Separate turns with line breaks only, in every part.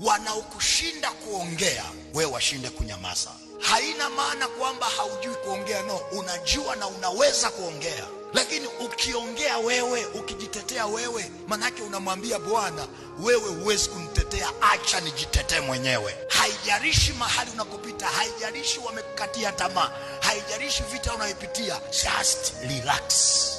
wanaokushinda kuongea, wewe washinde kunyamaza. Haina maana kwamba haujui kuongea, no, unajua na unaweza kuongea. Lakini ukiongea wewe, ukijitetea wewe, manake unamwambia Bwana, wewe huwezi kunitetea, acha nijitetee mwenyewe. Haijalishi mahali unakopita, haijalishi wamekukatia tamaa, haijalishi vita unayopitia, just relax.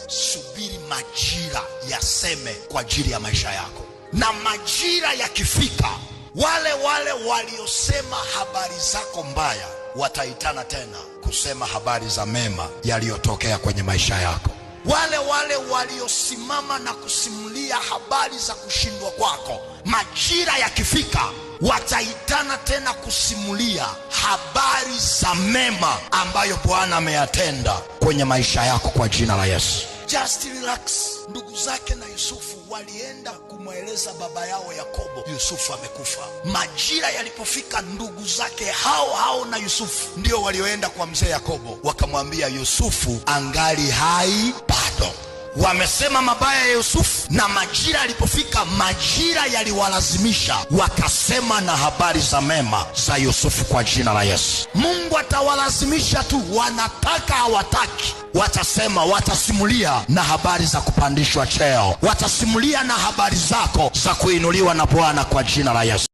Subiri majira yaseme kwa ajili ya maisha yako. Na majira yakifika, wale waliosema habari zako mbaya wataitana tena kusema habari za mema yaliyotokea kwenye maisha yako. Wale waliosimama na kusimulia habari za kushindwa kwako, majira yakifika wataitana tena kusimulia habari za mema ambayo Bwana ameyatenda kwenye maisha yako kwa jina la Yesu. Just relax. Ndugu zake na Yusufu walienda kumweleza baba yao Yakobo, Yusufu amekufa. Majira yalipofika, ndugu zake hao na Yusufu ndio walioenda kwa mzee Yakobo, wakamwambia Yusufu angali hai bado. Wamesema mabaya ya Yusufu, na majira yalipofika, majira yaliwalazimisha wakasema na habari za mema za Yusufu kwa jina la Yesu. Mungu atawalazimisha tu, wanataka hawataki, watasema, watasimulia na habari za kupandishwa cheo, watasimulia na habari zako za kuinuliwa na Bwana kwa jina la Yesu.